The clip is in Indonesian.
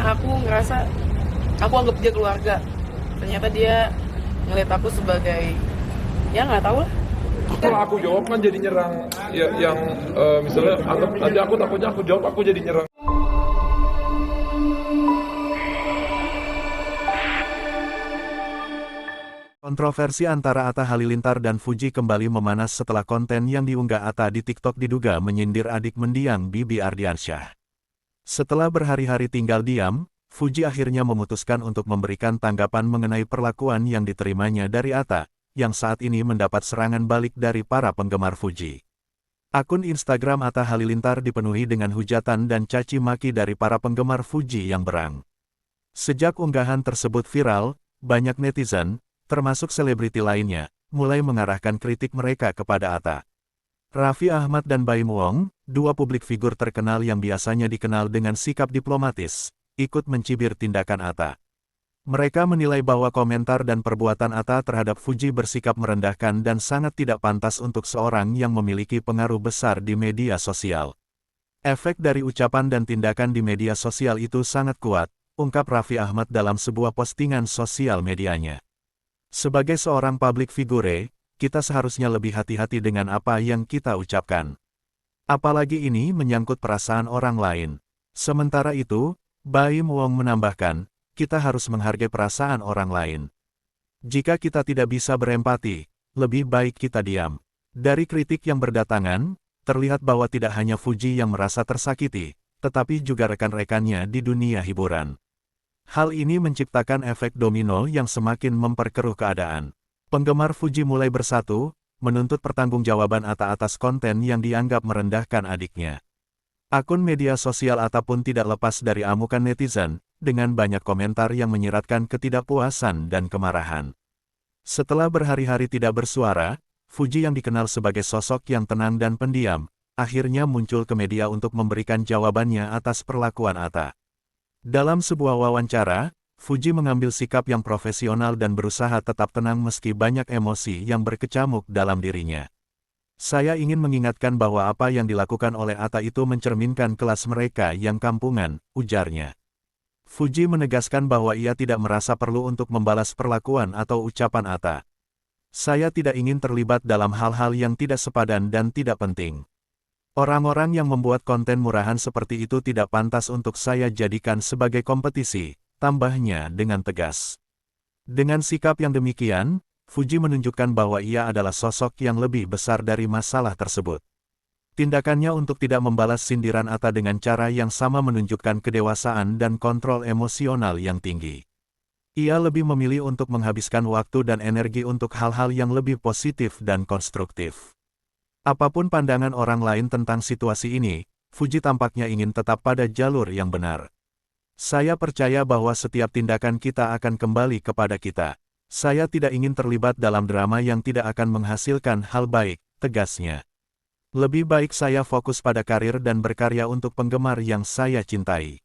aku ngerasa aku anggap dia keluarga. Ternyata dia ngeliat aku sebagai, ya nggak tahu lah. Kalau aku jawab kan jadi nyerang ya, yang misalnya anggap nanti aku takutnya aku jawab aku jadi nyerang. Kontroversi antara Atta Halilintar dan Fuji kembali memanas setelah konten yang diunggah Atta di TikTok diduga menyindir adik mendiang Bibi Ardiansyah. Setelah berhari-hari tinggal diam, Fuji akhirnya memutuskan untuk memberikan tanggapan mengenai perlakuan yang diterimanya dari Atta, yang saat ini mendapat serangan balik dari para penggemar Fuji. Akun Instagram Atta Halilintar dipenuhi dengan hujatan dan caci maki dari para penggemar Fuji yang berang. Sejak unggahan tersebut viral, banyak netizen, termasuk selebriti lainnya, mulai mengarahkan kritik mereka kepada Atta. Raffi Ahmad dan Baim Wong, dua publik figur terkenal yang biasanya dikenal dengan sikap diplomatis, ikut mencibir tindakan Atta. Mereka menilai bahwa komentar dan perbuatan Atta terhadap Fuji bersikap merendahkan dan sangat tidak pantas untuk seorang yang memiliki pengaruh besar di media sosial. Efek dari ucapan dan tindakan di media sosial itu sangat kuat, ungkap Raffi Ahmad dalam sebuah postingan sosial medianya. Sebagai seorang publik figure, kita seharusnya lebih hati-hati dengan apa yang kita ucapkan. Apalagi ini menyangkut perasaan orang lain. Sementara itu, Baim Wong menambahkan, kita harus menghargai perasaan orang lain. Jika kita tidak bisa berempati, lebih baik kita diam. Dari kritik yang berdatangan, terlihat bahwa tidak hanya Fuji yang merasa tersakiti, tetapi juga rekan-rekannya di dunia hiburan. Hal ini menciptakan efek domino yang semakin memperkeruh keadaan. Penggemar Fuji mulai bersatu, menuntut pertanggungjawaban Atta atas konten yang dianggap merendahkan adiknya. Akun media sosial Atta pun tidak lepas dari amukan netizen, dengan banyak komentar yang menyiratkan ketidakpuasan dan kemarahan. Setelah berhari-hari tidak bersuara, Fuji yang dikenal sebagai sosok yang tenang dan pendiam, akhirnya muncul ke media untuk memberikan jawabannya atas perlakuan Atta. Dalam sebuah wawancara, Fuji mengambil sikap yang profesional dan berusaha tetap tenang meski banyak emosi yang berkecamuk dalam dirinya. Saya ingin mengingatkan bahwa apa yang dilakukan oleh Atta itu mencerminkan kelas mereka yang kampungan, ujarnya. Fuji menegaskan bahwa ia tidak merasa perlu untuk membalas perlakuan atau ucapan Atta. Saya tidak ingin terlibat dalam hal-hal yang tidak sepadan dan tidak penting. Orang-orang yang membuat konten murahan seperti itu tidak pantas untuk saya jadikan sebagai kompetisi, tambahnya dengan tegas. Dengan sikap yang demikian, Fuji menunjukkan bahwa ia adalah sosok yang lebih besar dari masalah tersebut. Tindakannya untuk tidak membalas sindiran Atta dengan cara yang sama menunjukkan kedewasaan dan kontrol emosional yang tinggi. Ia lebih memilih untuk menghabiskan waktu dan energi untuk hal-hal yang lebih positif dan konstruktif. Apapun pandangan orang lain tentang situasi ini, Fuji tampaknya ingin tetap pada jalur yang benar. Saya percaya bahwa setiap tindakan kita akan kembali kepada kita. Saya tidak ingin terlibat dalam drama yang tidak akan menghasilkan hal baik, tegasnya. Lebih baik saya fokus pada karir dan berkarya untuk penggemar yang saya cintai.